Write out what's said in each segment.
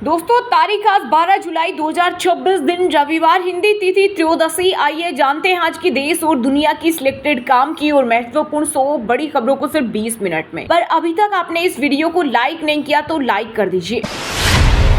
दोस्तों तारीख आज 12 जुलाई 2026 दिन रविवार, हिंदी तिथि त्रयोदशी। आइए जानते हैं आज की देश और दुनिया की सिलेक्टेड काम की और महत्वपूर्ण 100 बड़ी खबरों को सिर्फ 20 मिनट में। पर अभी तक आपने इस वीडियो को लाइक नहीं किया तो लाइक कर दीजिए।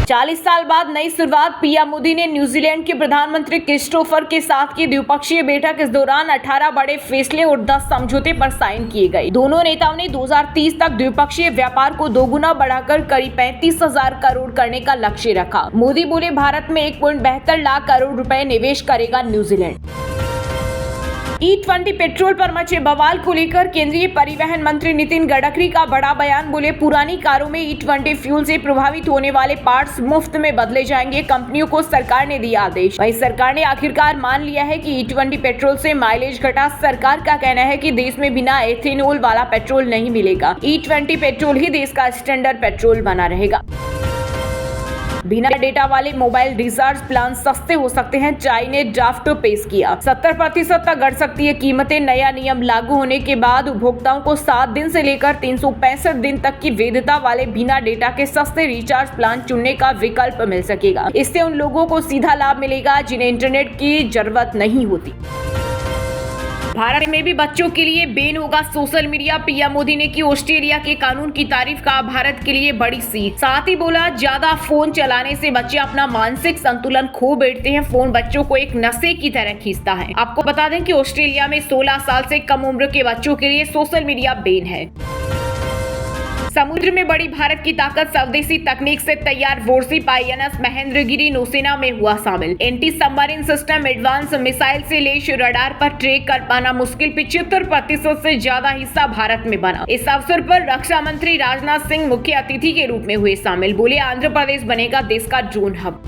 40 साल बाद नई शुरुआत, पीएम मोदी ने न्यूजीलैंड के प्रधानमंत्री क्रिस्टोफर के साथ की द्विपक्षीय बैठक। इस दौरान 18 बड़े फैसले और 10 समझौते पर साइन किए गए। दोनों नेताओं ने 2030 तक द्विपक्षीय व्यापार को दोगुना बढ़ाकर करीब 35,000 करोड़ करने का लक्ष्य रखा। मोदी बोले, भारत में 1.72 लाख करोड़ रुपए निवेश करेगा न्यूजीलैंड। E20 पेट्रोल पर मचे बवाल को लेकर केंद्रीय परिवहन मंत्री नितिन गडकरी का बड़ा बयान। बोले, पुरानी कारों में E20 फ्यूल से प्रभावित होने वाले पार्ट्स मुफ्त में बदले जाएंगे। कंपनियों को सरकार ने दिया आदेश। वहीं सरकार ने आखिरकार मान लिया है कि E20 पेट्रोल से माइलेज घटा। सरकार का कहना है कि देश में बिना एथेनॉल वाला पेट्रोल नहीं मिलेगा। E20 पेट्रोल ही देश का स्टैंडर्ड पेट्रोल बना रहेगा। बिना डेटा वाले मोबाइल रिचार्ज प्लान सस्ते हो सकते हैं, चाई ने ड्राफ्ट पेश किया। 70% तक बढ़ सकती है कीमतें। नया नियम लागू होने के बाद उपभोक्ताओं को 7 दिन से लेकर 365 दिन तक की वैधता वाले बिना डेटा के सस्ते रिचार्ज प्लान चुनने का विकल्प मिल सकेगा। इससे उन लोगों को सीधा लाभ मिलेगा जिन्हें इंटरनेट की जरूरत नहीं होती। भारत में भी बच्चों के लिए बैन होगा सोशल मीडिया। पीएम मोदी ने की ऑस्ट्रेलिया के कानून की तारीफ, का भारत के लिए बड़ी सीख। साथ ही बोला, ज्यादा फोन चलाने से बच्चे अपना मानसिक संतुलन खो बैठते हैं। फोन बच्चों को एक नशे की तरह खींचता है। आपको बता दें कि ऑस्ट्रेलिया में 16 साल से कम उम्र के बच्चों के लिए सोशल मीडिया बैन है। समुद्र में बड़ी भारत की ताकत, स्वदेशी तकनीक से तैयार वॉरशिप INS महेंद्रगिरी नौसेना में हुआ शामिल। Anti submarine system, advance missile से लैस रडार पर ट्रैक कर पाना मुश्किल। 75% से ज्यादा हिस्सा भारत में बना। इस अवसर पर रक्षा मंत्री राजनाथ सिंह मुख्य अतिथि के रूप में हुए शामिल। बोले, आंध्र प्रदेश बनेगा देश का ड्रोन हब।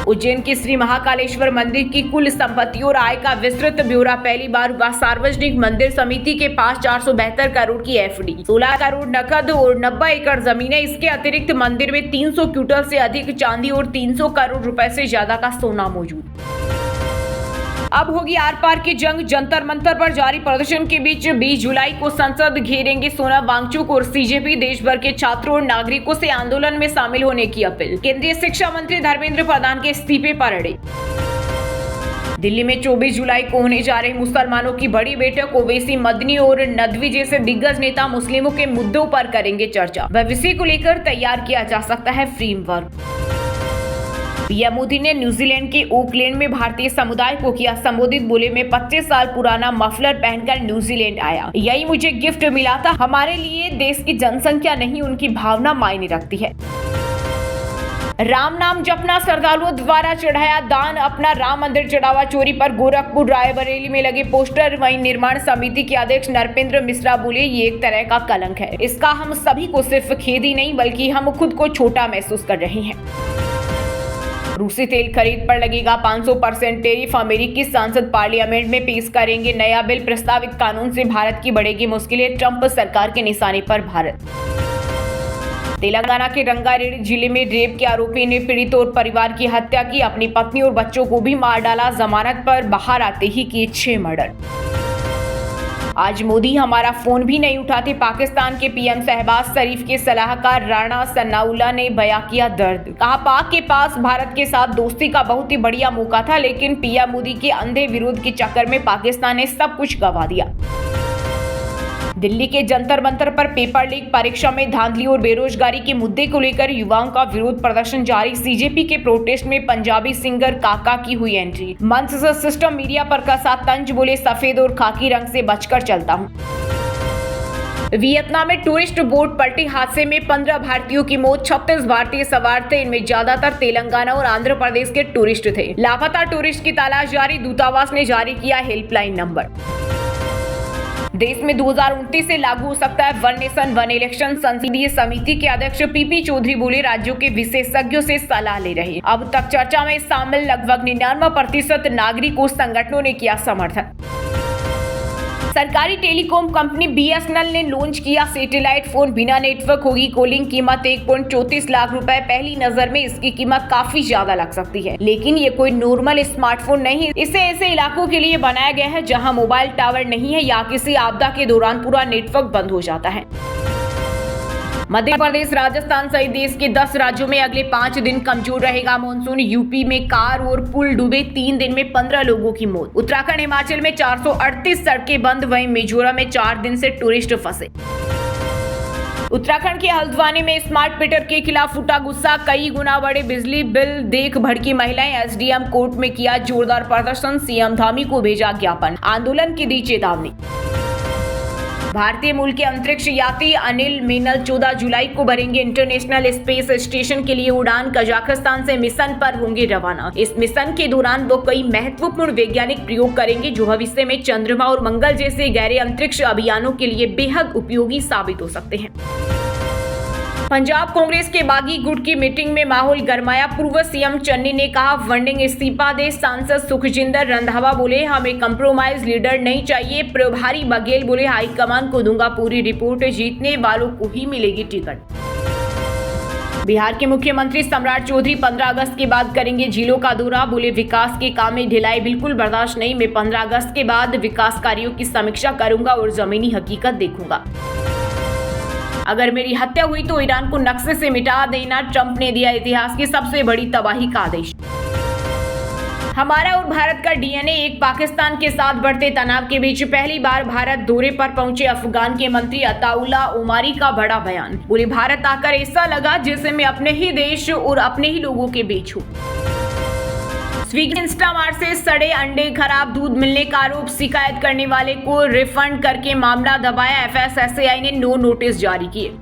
उज्जैन के श्री महाकालेश्वर मंदिर की कुल संपत्ति और आय का विस्तृत ब्यौरा पहली बार हुआ। सार्वजनिक मंदिर समिति के पास 472 करोड़ की FD, 16 करोड़ नकद और 90 एकड़ जमीन है। इसके अतिरिक्त मंदिर में 300 क्विंटल से अधिक चांदी और 300 करोड़ रुपए से ज्यादा का सोना मौजूद। अब होगी आर पार की जंग, जंतर मंतर पर जारी प्रदर्शन के बीच 20 जुलाई को संसद घेरेंगे सोनम वांगचुक और CJP। देश भर के छात्रों और नागरिकों से आंदोलन में शामिल होने की अपील। केंद्रीय शिक्षा मंत्री धर्मेंद्र प्रधान के इस्तीफे पर अड़े। दिल्ली में 24 जुलाई को होने जा रही मुसलमानों की बड़ी बैठक। ओवैसी, मदनी और नदवी जैसे दिग्गज नेता मुस्लिमों के मुद्दों पर करेंगे चर्चा। भविष्य को लेकर तैयार किया जा सकता है फ्रेमवर्क। पीएम मोदी ने न्यूजीलैंड के ओकलैंड में भारतीय समुदाय को किया संबोधित। बोले, मैं 25 साल पुराना मफलर पहनकर न्यूजीलैंड आया, यही मुझे गिफ्ट मिला था। हमारे लिए देश की जनसंख्या नहीं, उनकी भावना मायने रखती है। राम नाम जपना, श्रद्धालुओं द्वारा चढ़ाया दान। अपना राम मंदिर चढ़ावा चोरी पर गोरखपुर रायबरेली में लगे पोस्टर। वहीं निर्माण समिति के अध्यक्ष नरपेंद्र मिश्रा बोले, ये एक तरह का कलंक है। इसका हम सभी को सिर्फ खेद ही नहीं बल्कि हम खुद को छोटा महसूस कर रहे हैं। रूसी तेल खरीद पर लगेगा 500% टैरिफ। अमेरिकी सांसद पार्लियामेंट में पेश करेंगे नया बिल। प्रस्तावित कानून से भारत की बढ़ेगी मुश्किलें। ट्रंप सरकार के निशाने पर भारत। तेलंगाना के रंगारेड्डी जिले में रेप के आरोपी ने पीड़ित और परिवार की हत्या की। अपनी पत्नी और बच्चों को भी मार डाला। जमानत पर बाहर आते ही किए 6 मर्डर। आज मोदी हमारा फोन भी नहीं उठाते। पाकिस्तान के PM शहबाज शरीफ के सलाहकार राणा सनाउल्लाह ने बयां किया दर्द। कहा, पाक के पास भारत के साथ दोस्ती का बहुत ही बढ़िया मौका था, लेकिन पीएम मोदी के अंधे विरोध के चक्कर में पाकिस्तान ने सब कुछ गंवा दिया। दिल्ली के जंतर मंतर पर पेपर लीक, परीक्षा में धांधली और बेरोजगारी के मुद्दे को लेकर युवाओं का विरोध प्रदर्शन जारी। CJP के प्रोटेस्ट में पंजाबी सिंगर काका की हुई एंट्री। मंच से सिस्टम मीडिया पर कसा तंज। बोले, सफेद और खाकी रंग से बचकर चलता हूँ। वियतनाम में टूरिस्ट बोट पलटी, हादसे में 15 भारतीयों की मौत। 36 भारतीय सवार थे, इनमें ज्यादातर तेलंगाना और आंध्र प्रदेश के टूरिस्ट थे। लापता टूरिस्ट की तलाश जारी। दूतावास ने जारी किया हेल्पलाइन नंबर। देश में 2029 से लागू हो सकता है वन नेशन वन इलेक्शन। संसदीय समिति के अध्यक्ष PP चौधरी बोले, राज्यों के विशेषज्ञों से सलाह ले रहे। अब तक चर्चा में शामिल लगभग 99% नागरिकों संगठनों ने किया समर्थन। सरकारी टेलीकॉम कंपनी BSNL ने लॉन्च किया सैटेलाइट फोन। बिना नेटवर्क होगी कॉलिंग। कीमत 1.34 लाख रुपए। पहली नजर में इसकी कीमत काफी ज्यादा लग सकती है, लेकिन ये कोई नॉर्मल स्मार्टफोन नहीं। इसे ऐसे इलाकों के लिए बनाया गया है जहां मोबाइल टावर नहीं है या किसी आपदा के दौरान पूरा नेटवर्क बंद हो जाता है। मध्य प्रदेश, राजस्थान सहित देश के 10 राज्यों में अगले 5 दिन कमजोर रहेगा मानसून। यूपी में कार और पुल डूबे, 3 दिन में 15 लोगों की मौत। उत्तराखंड, हिमाचल में 438 सड़कें बंद, वहीं मिजोरम में 4 दिन से टूरिस्ट फंसे। उत्तराखंड के हल्द्वानी में स्मार्ट मीटर के खिलाफ उठा गुस्सा, कई गुना बढ़े बिजली बिल देख भड़की महिलाएं। एसडीएम कोर्ट में किया जोरदार प्रदर्शन, सीएम धामी को भेजा ज्ञापन, आंदोलन की दी चेतावनी। भारतीय मूल के अंतरिक्ष यात्री अनिल मेनल 14 जुलाई को भरेंगे इंटरनेशनल स्पेस स्टेशन के लिए उड़ान। कजाकिस्तान से मिशन पर होंगे रवाना। इस मिशन के दौरान वो कई महत्वपूर्ण वैज्ञानिक प्रयोग करेंगे जो भविष्य में चंद्रमा और मंगल जैसे गहरे अंतरिक्ष अभियानों के लिए बेहद उपयोगी साबित हो सकते हैं। पंजाब कांग्रेस के बागी गुट की मीटिंग में माहौल गरमाया। पूर्व सीएम चन्नी ने कहा फंडिंग इस्तीफा दे। सांसद सुखजिंदर रंधावा बोले हमें कंप्रोमाइज लीडर नहीं चाहिए। प्रभारी बघेल बोले हाईकमान को दूंगा पूरी रिपोर्ट, जीतने वालों को ही मिलेगी टिकट। बिहार के मुख्यमंत्री सम्राट चौधरी 15 अगस्त के बाद करेंगे जिलों का दौरा। बोले विकास के काम में ढिलाई बिल्कुल बर्दाश्त नहीं। मैं 15 अगस्त के बाद विकास कार्यों की समीक्षा करूंगा और जमीनी हकीकत देखूंगा। अगर मेरी हत्या हुई तो ईरान को नक्शे से मिटा देना। ट्रंप ने दिया इतिहास की सबसे बड़ी तबाही का आदेश। हमारा और भारत का डीएनए, एक पाकिस्तान के साथ बढ़ते तनाव के बीच पहली बार भारत दौरे पर पहुंचे अफगान के मंत्री अताउल्ला ओमारी का बड़ा बयान। बोले भारत आकर ऐसा लगा जैसे मैं अपने ही देश और अपने ही लोगों के बीच हूँ। स्विगी इंस्टामार्ट से सड़े अंडे, खराब दूध मिलने का आरोप, शिकायत करने वाले को रिफंड करके मामला दबाया। एफएसएसएआई ने 9 नोटिस जारी किए।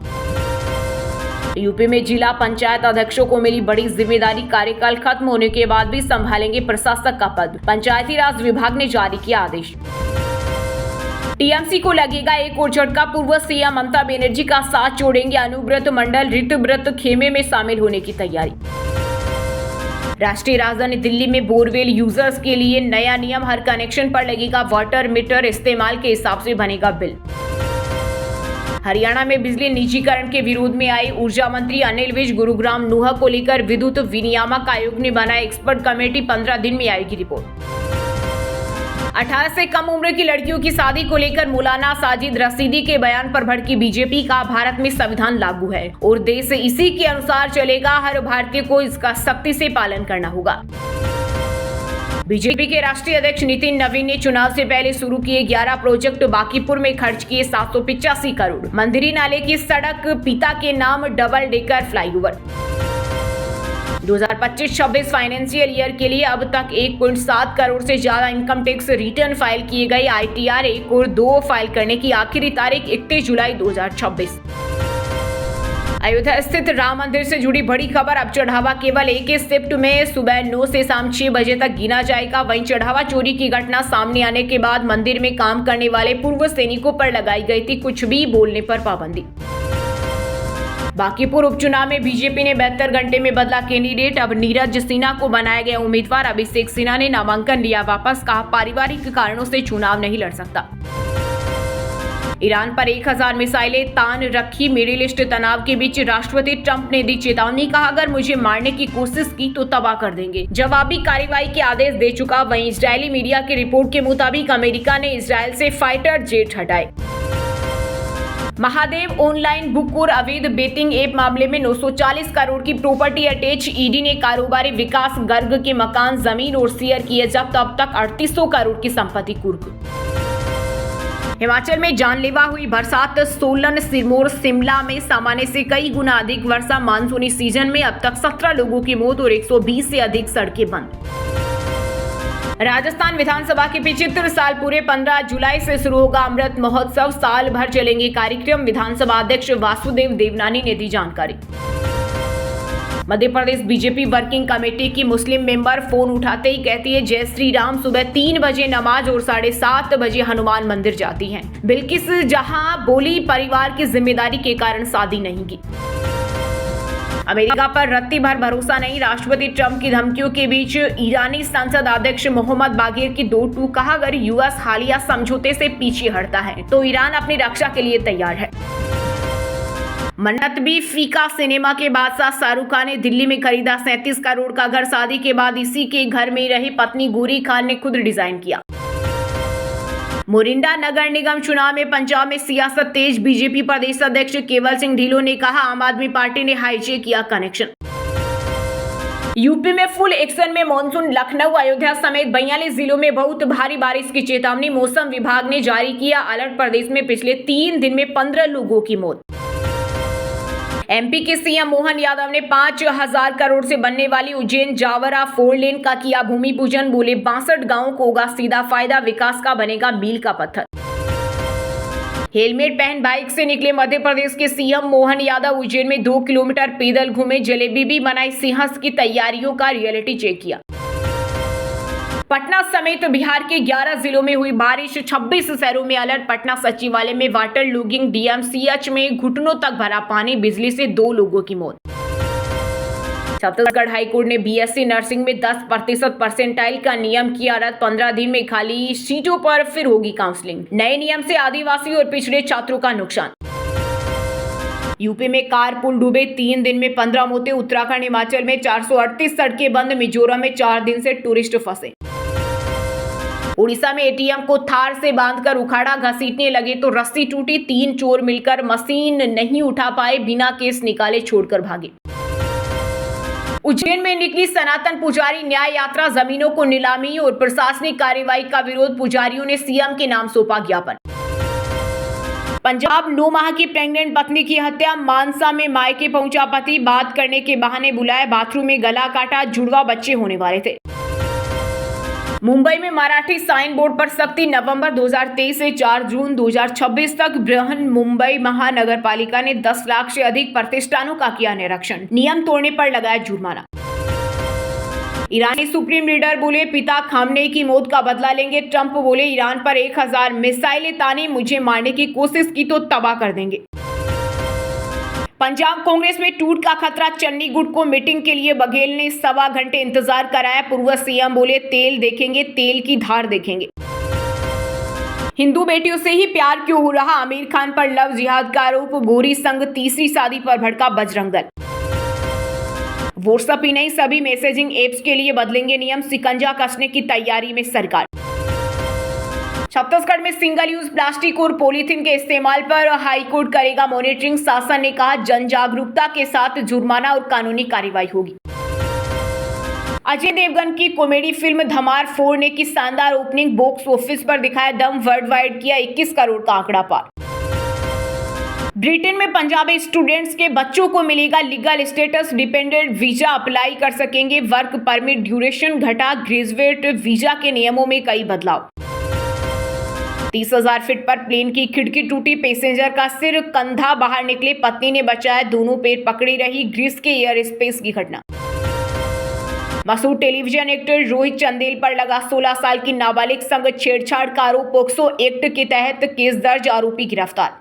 यूपी में जिला पंचायत अध्यक्षों को मिली बड़ी जिम्मेदारी, कार्यकाल खत्म होने के बाद भी संभालेंगे प्रशासक का पद। पंचायती राज विभाग ने जारी किया आदेश। टीएमसी को लगेगा एक और झटका, पूर्व सीएम ममता बनर्जी का साथ छोड़ेंगे अनुव्रत मंडल। ऋतव्रत खेमे में शामिल होने की तैयारी। राष्ट्रीय राजधानी दिल्ली में बोरवेल यूजर्स के लिए नया नियम, हर कनेक्शन पर लगेगा वाटर मीटर, इस्तेमाल के हिसाब से बनेगा बिल। हरियाणा में बिजली निजीकरण के विरोध में आई ऊर्जा मंत्री अनिल विज। गुरुग्राम नोहा को लेकर विद्युत विनियामक आयोग ने बनाया एक्सपर्ट कमेटी, 15 दिन में आएगी रिपोर्ट। 18 से कम उम्र की लड़कियों की शादी को लेकर मौलाना साजिद रशीदी के बयान पर भड़की बीजेपी का भारत में संविधान लागू है और देश इसी के अनुसार चलेगा, हर भारतीय को इसका सख्ती से पालन करना होगा। बीजेपी के राष्ट्रीय अध्यक्ष नितिन नवीन ने चुनाव से पहले शुरू किए 11 प्रोजेक्ट, बांकीपुर में खर्च किए 785 करोड़। मंदिरी नाले की सड़क, पिता के नाम double decker flyover. 2025-26 financial year के लिए अब तक 1.7 करोड़ से ज्यादा इनकम टैक्स रिटर्न फाइल किए गए। आईटीआर 1 और 2 फाइल करने की आखिरी तारीख 31 जुलाई 2026। अयोध्या स्थित राम मंदिर से जुड़ी बड़ी खबर, अब चढ़ावा केवल एक ही शिफ्ट में सुबह 9 से शाम 6 बजे तक गिना जाएगा। वहीं चढ़ावा चोरी की घटना सामने आने के बाद मंदिर में काम करने वाले पूर्व सैनिकों पर लगाई गई थी कुछ भी बोलने पर पाबंदी। बांकीपुर उपचुनाव में बीजेपी ने 72 घंटे में बदला कैंडिडेट, अब नीरज सिन्हा को बनाया गया उम्मीदवार। अभिषेक सिन्हा ने नामांकन लिया वापस, कहा पारिवारिक कारणों से चुनाव नहीं लड़ सकता। ईरान पर 1000 मिसाइलें तान रखी, मिडिल ईस्ट तनाव के बीच राष्ट्रपति ट्रंप ने दी चेतावनी, कहा अगर मुझे मारने की कोशिश की तो तबाह कर देंगे। जवाबी कार्रवाई के आदेश दे चुका। वहीं इजरायली मीडिया की रिपोर्ट के मुताबिक अमेरिका ने इजरायल से फाइटर जेट हटाए। महादेव ऑनलाइन बुक और अवैध बेटिंग ऐप मामले में 940 करोड़ की प्रॉपर्टी अटैच। ईडी ने कारोबारी विकास गर्ग के मकान, जमीन और शेयर किए जब्त। अब तक 3800 करोड़ की संपत्ति कुर्क। हिमाचल में जानलेवा हुई बरसात, सोलन, सिरमौर, शिमला में सामान्य से कई गुना अधिक वर्षा। मानसूनी सीजन में अब तक 17 लोगों की मौत और 120 से अधिक सड़कें बंद। राजस्थान विधानसभा के 75 साल पूरे, 15 जुलाई से शुरू होगा अमृत महोत्सव, साल भर चलेंगे कार्यक्रम। विधानसभा अध्यक्ष वासुदेव देवनानी ने दी जानकारी। Madhya Pradesh BJP working committee की मुस्लिम मेंबर फोन उठाते ही कहती है जय श्री राम। सुबह 3 बजे नमाज और 7:30 बजे हनुमान मंदिर जाती हैं। बिल्किस जहां बोली परिवार की जिम्मेदारी के कारण शादी नहीं की। अमेरिका पर रत्ती भर भरोसा नहीं, राष्ट्रपति ट्रंप की धमकियों के बीच ईरानी संसद अध्यक्ष मोहम्मद बागेर की 2 टूक, कहा अगर यूएस हालिया समझौते से पीछे हटता है तो ईरान अपनी रक्षा के लिए तैयार है। मन्नत भी फीका, सिनेमा के बादशाह शाहरुख खान ने दिल्ली में खरीदा 37 करोड़ का घर। शादी के बाद इसी के घर में रही पत्नी गौरी खान ने खुद डिजाइन किया। मोरिंडा नगर निगम चुनाव में पंजाब में सियासत तेज। बीजेपी प्रदेश अध्यक्ष केवल सिंह ढिल्लों ने कहा, आम आदमी पार्टी ने हाईजैक किया कनेक्शन। यूपी में फुल एक्शन में मॉनसून। लखनऊ, अयोध्या समेत 42 जिलों में बहुत भारी बारिश की चेतावनी। मौसम विभाग ने जारी किया अलर्ट। प्रदेश में पिछले 3 दिन में 15 लोगों की मौत। एमपी के सीएम मोहन यादव ने 5,000 करोड़ से बनने वाली उज्जैन जावरा 4 लेन का किया भूमि पूजन। बोले 62 गांवों को होगा सीधा फायदा, विकास का बनेगा मील का पत्थर। हेलमेट पहन बाइक से निकले मध्य प्रदेश के सीएम मोहन यादव। उज्जैन में 2 किलोमीटर पैदल घूमे, जलेबी भी बनाई, सिंहस्थ की तैयारियों का रियलिटी चेक किया। पटना समेत बिहार के 11 जिलों में हुई बारिश, 26 शहरों में अलर्ट। पटना सचिवालय में वाटर लॉगिंग, डीएमसीएच में घुटनों तक भरा पानी, बिजली से 2 लोगों की मौत। छत्तीसगढ़ हाईकोर्ट ने बीएससी नर्सिंग में 10% परसेंटाइल का नियम किया रद्द। 15 दिन में खाली सीटों पर फिर होगी काउंसलिंग। नए नियम से आदिवासी और पिछड़े छात्रों का नुकसान। यूपी में कार पुल डूबे, 3 दिन में 15 मौतें। उत्तराखंड, हिमाचल में 438 सड़कें बंद। मिजोरम में 4 दिन से टूरिस्ट फंसे। उड़ीसा में एटीएम को थार से बांधकर उखाड़ा, घसीटने लगे तो रस्सी टूटी। 3 चोर मिलकर मशीन नहीं उठा पाए, बिना केस निकाले छोड़कर भागे। उज्जैन में निकली सनातन पुजारी न्याय यात्रा, जमीनों को नीलामी और प्रशासनिक कार्रवाई का विरोध। पुजारियों ने सीएम के नाम सौंपा ज्ञापन। पंजाब, 9 माह की प्रेग्नेंट पत्नी की हत्या। मानसा में मायके पहुंचा पति, बात करने के बहाने बुलाया, बाथरूम में गला काटा, जुड़वा बच्चे होने वाले थे। मुंबई में मराठी साइन बोर्ड पर सख्ती। नवंबर 2023 से 4 जून 2026 तक बृहन मुंबई महानगर पालिका ने 10 लाख से अधिक प्रतिष्ठानों का किया निरीक्षण। नियम तोड़ने पर लगाया जुर्माना। ईरानी सुप्रीम लीडर बोले, पिता खामनेई की मौत का बदला लेंगे। ट्रंप बोले, ईरान पर 1000 मिसाइलें तानी, मुझे मारने की कोशिश की तो तबाह कर देंगे। पंजाब कांग्रेस में टूट का खतरा। चन्नी गुट को मीटिंग के लिए बघेल ने 1.25 घंटे इंतजार कराया। पूर्व सीएम बोले, तेल देखेंगे, तेल की धार देखेंगे। हिंदू बेटियों से ही प्यार क्यों हो रहा, आमिर खान पर लव जिहाद का आरोप। गोरी संग तीसरी शादी पर भड़का बजरंग दल। व्हाट्सएप ही नहीं, सभी मैसेजिंग एप्स के लिए बदलेंगे नियम। शिकंजा कसने की तैयारी में सरकार। छत्तीसगढ़ में सिंगल यूज प्लास्टिक और पॉलीथीन के इस्तेमाल पर हाईकोर्ट करेगा मॉनिटरिंग। शासन ने कहा, जन जागरूकता के साथ जुर्माना और कानूनी कार्रवाई होगी। अजय देवगन की कॉमेडी फिल्म धमार 4 ने की शानदार ओपनिंग, बॉक्स ऑफिस पर दिखाया दम। वर्ल्ड वाइड किया 21 करोड़ का आंकड़ा पार। ब्रिटेन में पंजाबी स्टूडेंट्स के बच्चों को मिलेगा legal status, dependent visa apply कर सकेंगे। वर्क परमिट ड्यूरेशन घटा, ग्रेजुएट वीजा के नियमों में कई बदलाव। 30,000 फीट पर प्लेन की खिड़की टूटी, पैसेंजर का सिर कंधा बाहर निकले, पत्नी ने बचाया, दोनों पैर पकड़ी रही। ग्रीस के एयर स्पेस की घटना। मशहूर टेलीविजन एक्टर रोहित चंदेल पर लगा 16 साल की नाबालिग संग छेड़छाड़ का आरोप। पोक्सो एक्ट के तहत केस दर्ज, आरोपी गिरफ्तार।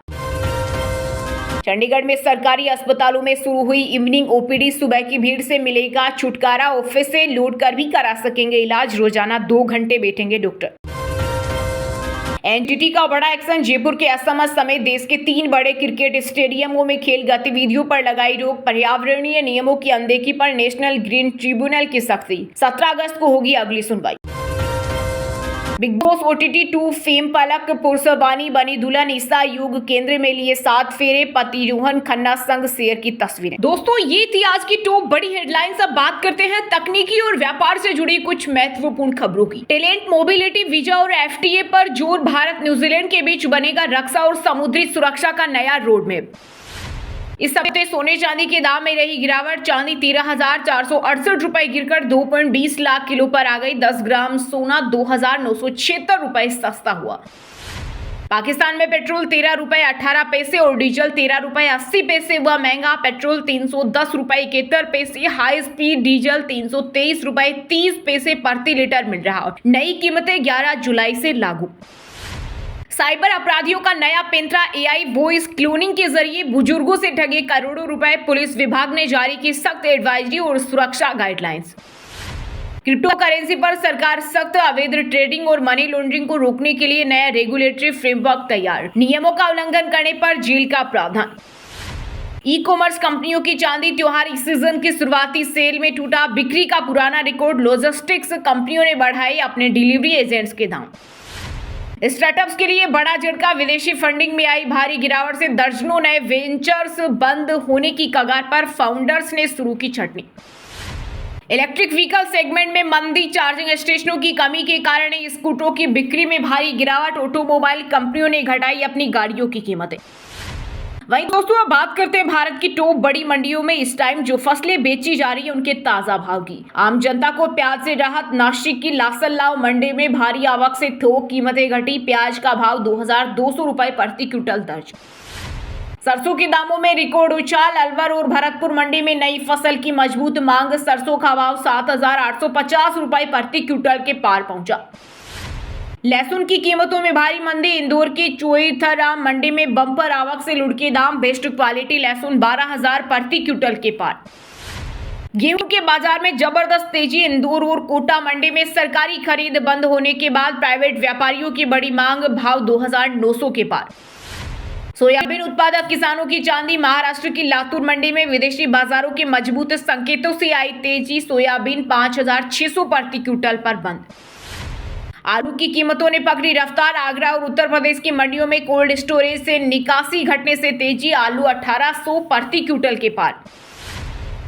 चंडीगढ़ में सरकारी अस्पतालों में शुरू हुई इवनिंग ओपीडी, सुबह की भीड़ से मिलेगा छुटकारा। ऑफिस से लौट कर भी करा सकेंगे इलाज, रोजाना 2 घंटे बैठेंगे डॉक्टर। एनजीटी का बड़ा एक्शन, जयपुर के एसएमएस समेत देश के 3 बड़े क्रिकेट स्टेडियमों में खेल गतिविधियों पर लगाई रोक। पर्यावरणीय नियमों की अनदेखी पर नेशनल ग्रीन ट्रिब्यूनल की सख्ती। 17 अगस्त को होगी अगली सुनवाई। बिग बॉस OTT 2 फेम पलक पुरसबानी बनी दुल्हन, ईसा युग केंद्र में लिए 7 फेरे, पति रोहन खन्ना संग शेयर की तस्वीरें। दोस्तों, ये थी आज की टॉप बड़ी हेडलाइंस। अब बात करते हैं तकनीकी और व्यापार से जुड़ी कुछ महत्वपूर्ण खबरों की। टैलेंट मोबिलिटी वीजा और FTA पर जोर, भारत न्यूजीलैंड के बीच बनेगा रक्षा और समुद्री सुरक्षा का नया रोड मैप। इस हफ्ते सोने चांदी के दाम में रही गिरावट, चांदी 13,468 रुपए गिरकर 2.20 लाख किलो पर आ गई। 10 ग्राम सोना 2,976 रुपए सस्ता हुआ। पाकिस्तान में पेट्रोल 13 रुपए 18 पैसे और डीजल 13 रुपए 80 पैसे हुआ महंगा। पेट्रोल 310 रुपए 71 पैसे, हाई स्पीड डीजल 323 रुपए 30 पैसे प्रति लीटर मिल रहा। नई कीमतें 11 जुलाई से लागू। साइबर अपराधियों का नया पेंत्रा, AI वॉइस क्लोनिंग के जरिए बुजुर्गों से ठगे करोड़ों रुपए। पुलिस विभाग ने जारी की सख्त एडवाइजरी और सुरक्षा गाइडलाइंस। क्रिप्टो करेंसी पर सरकार सख्त, अवैध ट्रेडिंग और मनी लॉन्ड्रिंग को रोकने के लिए नया रेगुलेटरी फ्रेमवर्क तैयार। नियमों का उल्लंघन करने पर जेल का प्रावधान। ई-कॉमर्स कंपनियों की चांदी त्योहारी सीजन की शुरुआती सेल में टूटा बिक्री का पुराना रिकॉर्ड। लॉजिस्टिक्स कंपनियों ने बढ़ाए अपने डिलीवरी एजेंट्स के दाम। स्टार्टअप्स के लिए बड़ा झटका, विदेशी फंडिंग में आई भारी गिरावट से दर्जनों नए वेंचर्स बंद होने की कगार पर, फाउंडर्स ने शुरू की छटनी। इलेक्ट्रिक व्हीकल सेगमेंट में मंदी, चार्जिंग स्टेशनों की कमी के कारण स्कूटरों की बिक्री में भारी गिरावट, ऑटोमोबाइल कंपनियों ने घटाई अपनी गाड़ियों की कीमतें। वहीं दोस्तों अब बात करते हैं भारत की टॉप बड़ी मंडियों में इस टाइम जो फसलें बेची जा रही है उनके ताजा भाव की। आम जनता को प्याज से राहत, नासिक की लासलगांव मंडी में भारी आवक से थोक कीमतें घटी, प्याज का भाव 2200 रुपए प्रति क्विंटल दर्ज। सरसों के दामों में रिकॉर्ड उछाल, अलवर और भरतपुर मंडी में नई फसल की मजबूत मांग, सरसों का भाव 7850 रुपए प्रति क्विंटल के पार पहुंचा। लहसुन की कीमतों में भारी मंदी, इंदौर की चोईथरा मंडी में बम्पर आवक से लुढ़के दाम, बेस्ट क्वालिटी लहसुन 12000 प्रति क्विंटल के पार। गेहूं के बाजार में जबरदस्त तेजी, इंदौर और कोटा मंडी में सरकारी खरीद बंद होने के बाद प्राइवेट व्यापारियों की बड़ी मांग, भाव 2900 के पार। सोयाबीन उत्पादक किसानों की चांदी, महाराष्ट्र की लातूर मंडी में विदेशी बाजारों के मजबूत संकेतों से आई तेजी, सोयाबीन 5600 प्रति क्विंटल पर बंद। आलू की कीमतों ने पकड़ी रफ्तार, आगरा और उत्तर प्रदेश की मंडियों में कोल्ड स्टोरेज से निकासी घटने से तेजी, आलू 1800 प्रति क्विंटल के पार।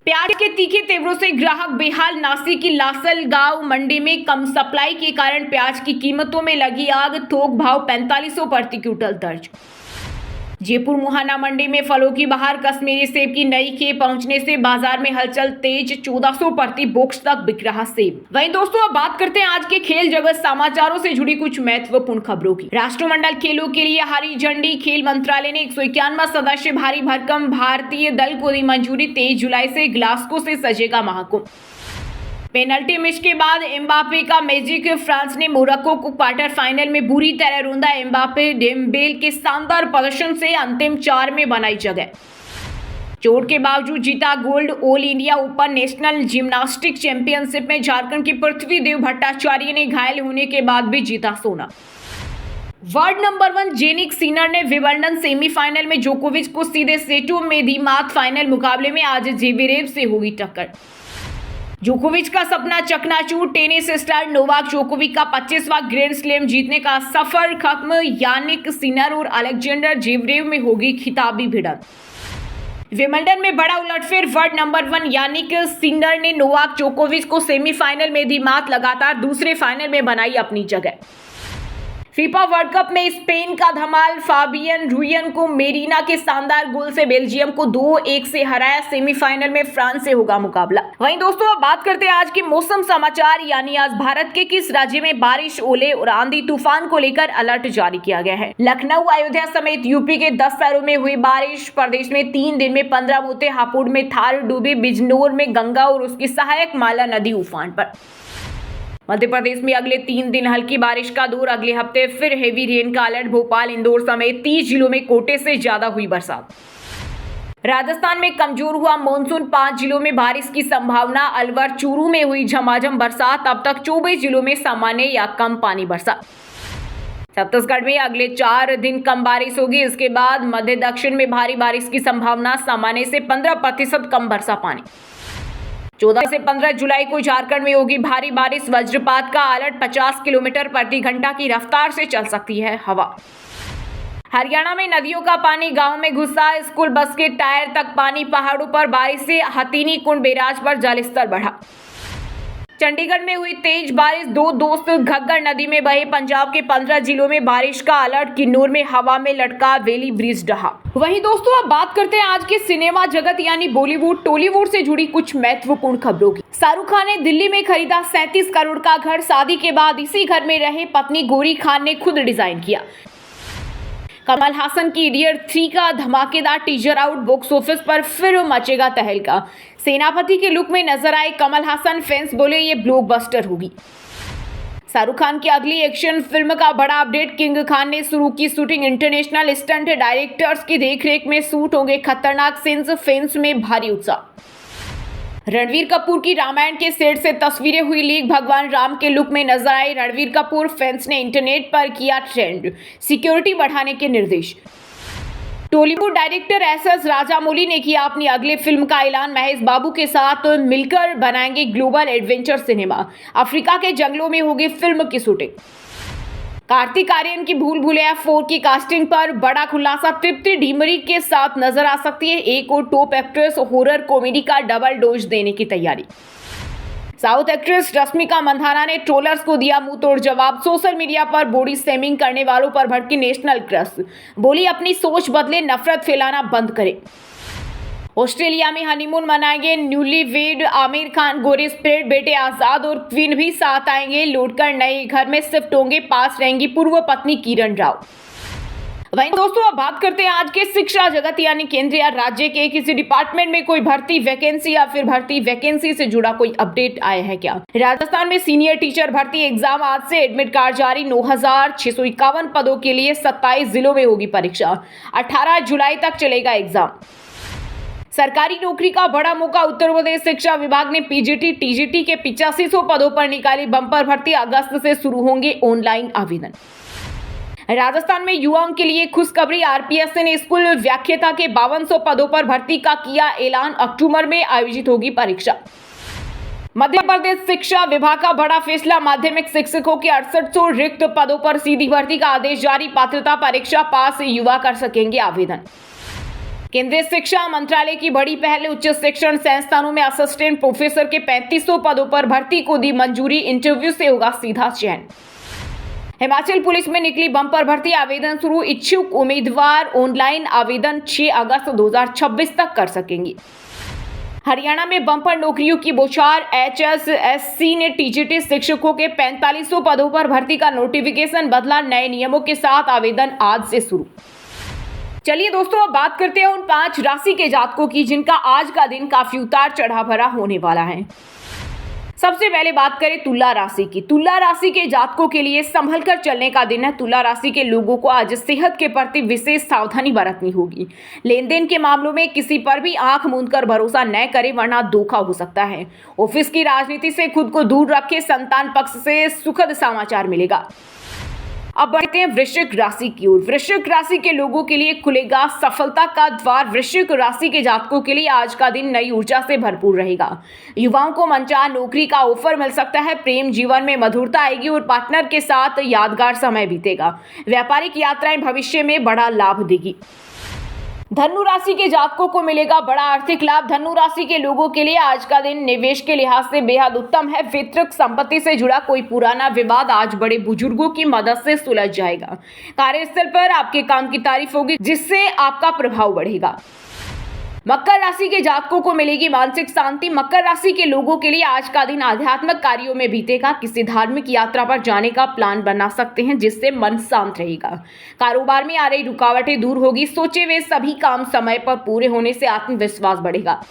प्याज के तीखे तेवरों से ग्राहक बेहाल, नासिक की लासलगांव मंडी में कम सप्लाई के कारण प्याज की कीमतों में लगी आग, थोक भाव 4500 प्रति क्विंटल दर्ज। जयपुर मुहाना मंडी में फलों की बहार, कश्मीरी सेब की नई खेप पहुंचने से बाजार में हलचल तेज, 1400 प्रति बॉक्स तक बिक रहा सेब। वहीं दोस्तों अब बात करते हैं आज के खेल जगत समाचारों से जुड़ी कुछ महत्वपूर्ण खबरों की। राष्ट्रमंडल खेलों के लिए हरी झंडी, खेल मंत्रालय ने 191 सदस्य भारी भरकम भारतीय दल को दी मंजूरी, 23 जुलाई से ग्लासगो से सजेगा महाकुंभ। पेनल्टी मिस के बाद एम्बापे का मैजिक, फ्रांस ने मोरक्को को क्वार्टर फाइनल में बुरी तरह रौंदा, एम्बापे डेम्बेले के शानदार प्रदर्शन से अंतिम 4 में बनाई जगह। चोट के बावजूद जीता gold, all India open national gymnastic championship में झारखंड के पृथ्वीदेव भट्टाचार्य ने घायल होने के बाद भी जीता सोना। वर्ल्ड नंबर 1 जेनिक सिनर ने विंबलडन सेमीफाइनल में जोकोविच को सीधे सेटों में दी मात, फाइनल मुकाबले में आज जेवेरेव से होगी टक्कर। जोकोविच का सपना चकनाचूर, टेनिस स्टार नोवाक जोकोविच का 25वां ग्रैंड स्लैम जीतने का सफर खत्म, यानिक सिनर और अलेक्जेंडर जेवरेव में होगी खिताबी भिड़ंत। विंबलडन में बड़ा उलटफेर, वर्ल्ड नंबर 1 यानिक सिनर ने नोवाक जोकोविच को सेमीफाइनल में दी मात, लगातार दूसरे फाइनल में बनाई अपनी जगह। फीफा वर्ल्ड कप में स्पेन का धमाल, फाबियन रुयन को मेरीना के शानदार गोल से बेल्जियम को 2-1 से हराया, सेमीफाइनल में फ्रांस से होगा मुकाबला। वहीं दोस्तों अब बात करते हैं आज के मौसम समाचार, यानी आज भारत के किस राज्य में बारिश, ओले और आंधी तूफान को लेकर अलर्ट जारी किया गया है। लखनऊ, अयोध्या समेत यूपी के 10 शहरों में हुई बारिश, प्रदेश में 3 दिन में 15 मौतें, हापुड़ में थार डूबी, बिजनौर में गंगा और उसकी सहायक माला नदी उफान पर। मध्य प्रदेश में अगले 3 दिन हल्की बारिश का दौर, अगले हफ्ते फिर हेवी रेन का अलर्ट, भोपाल, इंदौर समेत 30 जिलों में कोटे से ज्यादा हुई बरसात। राजस्थान में कमजोर हुआ मॉनसून, 5 जिलों में बारिश की संभावना, अलवर, चूरू में हुई झमाझम बरसात, अब तक 24 जिलों में सामान्य या कम पानी बरसा। छत्तीसगढ़ में अगले 4 दिन कम बारिश होगी, इसके बाद मध्य दक्षिण में भारी बारिश की संभावना, सामान्य से 15% कम बरसा पानी। 14 से 15 जुलाई को झारखंड में होगी भारी बारिश, वज्रपात का अलर्ट, 50 किलोमीटर प्रति घंटा की रफ्तार से चल सकती है हवा। हरियाणा में नदियों का पानी गांव में घुसा, स्कूल बस के टायर तक पानी, पहाड़ों पर बारिश से हथीनी कुंड बैराज पर जलस्तर बढ़ा। चंडीगढ़ में हुई तेज बारिश, 2 दोस्त घग्गर नदी में बहे, पंजाब के 15 जिलों में बारिश का अलर्ट, किन्नौर में हवा में लटका वेली ब्रिज ढहा। वहीं दोस्तों अब बात करते हैं आज के सिनेमा जगत यानी बॉलीवुड टॉलीवुड से जुड़ी कुछ महत्वपूर्ण खबरों की। शाहरुख खान ने दिल्ली में खरीदा 37 करोड़ का घर, शादी के बाद इसी घर में रहे पत्नी गौरी खान ने खुद डिजाइन किया। कमल हासन की इडियट 3 का धमाकेदार टीजर आउट, बॉक्स ऑफिस पर फिर मचेगा तहलका। सेनापति के लुक में नजर आए कमल हासन, फैंस बोले ये ब्लॉकबस्टर होगी। शाहरुख खान की अगली एक्शन फिल्म का बड़ा अपडेट, किंग खान ने शुरू की शूटिंग, इंटरनेशनल स्टंट डायरेक्टर्स की देखरेख में शूट होंगे खतरनाक सीन्स, फैंस में भारी उत्साह। रणवीर कपूर की रामायण के सेट से तस्वीरें हुई लीक, भगवान राम के लुक में नजर आए रणवीर कपूर, फैंस ने इंटरनेट पर किया ट्रेंड, सिक्योरिटी बढ़ाने के निर्देश। टॉलीवुड डायरेक्टर एस राजामौली ने किया अपनी अगली फिल्म का ऐलान, महेश बाबू के साथ मिलकर बनाएंगे ग्लोबल एडवेंचर सिनेमा, अफ्रीका के जंगलों में होगी फिल्म की शूटिंग। कार्तिक आर्यन की भूल भुलैया 4 की कास्टिंग पर बड़ा खुलासा। तृप्ति डिमरी के साथ नजर आ सकती है। एक और टॉप एक्ट्रेस हॉरर कॉमेडी का डबल डोज देने की तैयारी। साउथ एक्ट्रेस रश्मिका मंदाना ने ट्रोलर्स को दिया मुंह तोड़ जवाब। सोशल मीडिया पर बॉडी शेमिंग करने वालों पर भड़की नेशनल क्रश। बोली अपनी सोच बदले, नफरत फैलाना बंद करें। ऑस्ट्रेलिया में हनीमून मनाएंगे न्यूलीवेड आमिर खान। गोरे स्प्रेड बेटे आजाद और क्वीन भी साथ आएंगे। लौटकर नए घर में शिफ्ट होंगे। पास रहेंगी पूर्व पत्नी किरण राव। वहीं दोस्तों अब बात करते हैं आज के शिक्षा जगत यानी केंद्र या राज्य के किसी डिपार्टमेंट में कोई भर्ती वैकेंसी या फिर भर्ती वैकेंसी से जुड़ा कोई अपडेट आया है क्या। राजस्थान में सीनियर टीचर भर्ती एग्जाम आज से। एडमिट कार्ड जारी। 9,651 पदों के लिए 27 जिलों में होगी परीक्षा। 18 जुलाई तक चलेगा एग्जाम। सरकारी नौकरी का बड़ा मौका। उत्तर प्रदेश शिक्षा विभाग ने पीजीटी टीजीटी के 8500 पदों पर निकाली बम्पर भर्ती। अगस्त से शुरू होंगे ऑनलाइन आवेदन। राजस्थान में युवाओं के लिए खुशखबरी। आरपीएससी ने स्कूल व्याख्याता के 5200 पदों पर भर्ती का किया ऐलान। अक्टूबर में आयोजित होगी परीक्षा। मध्य प्रदेश शिक्षा विभाग का बड़ा फैसला। माध्यमिक शिक्षकों के 6800 रिक्त पदों पर सीधी भर्ती का आदेश जारी। पात्रता परीक्षा पास युवा कर सकेंगे आवेदन। केंद्रीय शिक्षा मंत्रालय की बड़ी पहल। उच्च शिक्षण संस्थानों में असिस्टेंट प्रोफेसर के 3500 पदों पर भर्ती को दी मंजूरी। इंटरव्यू से होगा सीधा चयन। हिमाचल पुलिस में निकली बम्पर भर्ती। आवेदन शुरू। इच्छुक उम्मीदवार ऑनलाइन आवेदन 6 अगस्त 2026 तक कर सकेंगे। हरियाणा में बम्पर नौकरियों की बौछार। एचएसएससी ने टीजीटी शिक्षकों के 4500 पदों पर भर्ती का नोटिफिकेशन बदला। नए नियमों के साथ आवेदन आज से शुरू। चलिए दोस्तों अब बात करते हैं उन 5 राशि के जातकों की जिनका आज का दिन काफी उतार चढ़ाव भरा होने वाला है। सबसे पहले बात करें तुला राशि की। तुला राशि के जातकों के लिए संभल कर चलने का दिन है। तुला राशि के लोगों को आज सेहत के प्रति विशेष सावधानी बरतनी होगी। लेन देन के मामलों में किसी पर भी आंख मूंदकर भरोसा न करें वरना धोखा हो सकता है। ऑफिस की राजनीति से खुद को दूर रखें। संतान पक्ष से सुखद समाचार मिलेगा। अब बढ़ते हैं वृश्चिक राशि की ओर। वृश्चिक राशि के लोगों के लिए खुलेगा सफलता का द्वार। वृश्चिक राशि के जातकों के लिए आज का दिन नई ऊर्जा से भरपूर रहेगा। युवाओं को मनचाहा नौकरी का ऑफर मिल सकता है। प्रेम जीवन में मधुरता आएगी और पार्टनर के साथ यादगार समय बीतेगा। व्यापारिक यात्राएं भविष्य में बड़ा लाभ देगी। धनु राशि के जातकों को मिलेगा बड़ा आर्थिक लाभ। धनु राशि के लोगों के लिए आज का दिन निवेश के लिहाज से बेहद उत्तम है। पैतृक संपत्ति से जुड़ा कोई पुराना विवाद आज बड़े बुजुर्गों की मदद से सुलझ जाएगा। कार्यस्थल पर आपके काम की तारीफ होगी जिससे आपका प्रभाव बढ़ेगा। मकर राशि के जातकों को मिलेगी मानसिक शांति। मकर राशि के लोगों के लिए आज का दिन आध्यात्मिक कार्यों में बीतेगा। किसी धार्मिक यात्रा पर जाने का प्लान बना सकते हैं जिससे मन शांत रहेगा। कारोबार में आ रही रुकावटें दूर होगी। सोचे हुए सभी काम समय पर पूरे होने से आत्मविश्वास बढ़ेगा।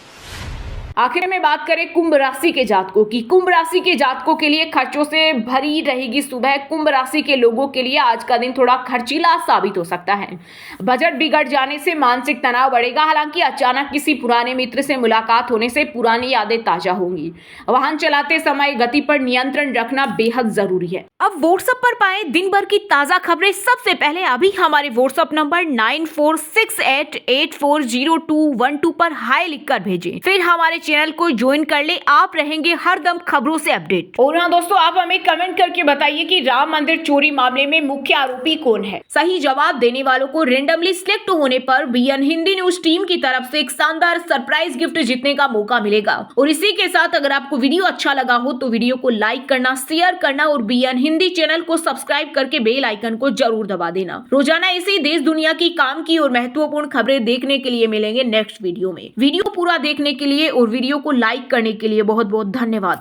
आखिर में बात करें कुंभ राशि के जातकों की। कुंभ राशि के जातकों के लिए खर्चों से भरी रहेगी सुबह। कुंभ राशि के लोगों के लिए आज का दिन थोड़ा खर्चीला साबित हो सकता है। बजट बिगड़ जाने से मानसिक तनाव बढ़ेगा। हालांकि अचानक किसी पुराने मित्र से मुलाकात होने से पुरानी यादें ताजा होंगी। वाहन चलाते समय गति पर नियंत्रण रखना बेहद जरूरी है। अब व्हाट्सएप पर पाए दिन भर की ताजा खबरें सबसे पहले अभी हमारे व्हाट्सएप नंबर 9468840212 पर हाई लिखकर भेजें। फिर हमारे चैनल को ज्वाइन कर ले। आप रहेंगे हरदम खबरों से अपडेट। और हाँ दोस्तों, आप हमें कमेंट करके बताइए कि राम मंदिर चोरी मामले में मुख्य आरोपी कौन है। सही जवाब देने वालों को रेंडमली सिलेक्ट होने पर बीएन हिंदी न्यूज टीम की तरफ से एक शानदार सरप्राइज गिफ्ट जीतने का मौका मिलेगा। और इसी के साथ अगर आपको वीडियो अच्छा लगा हो तो वीडियो को लाइक करना, शेयर करना और बीएन हिंदी चैनल को सब्सक्राइब करके बेल आइकन को जरूर दबा देना। रोजाना इसी देश दुनिया की काम की और महत्वपूर्ण खबरें देखने के लिए मिलेंगे नेक्स्ट वीडियो में। वीडियो पूरा देखने के लिए और वीडियो को लाइक करने के लिए बहुत बहुत धन्यवाद।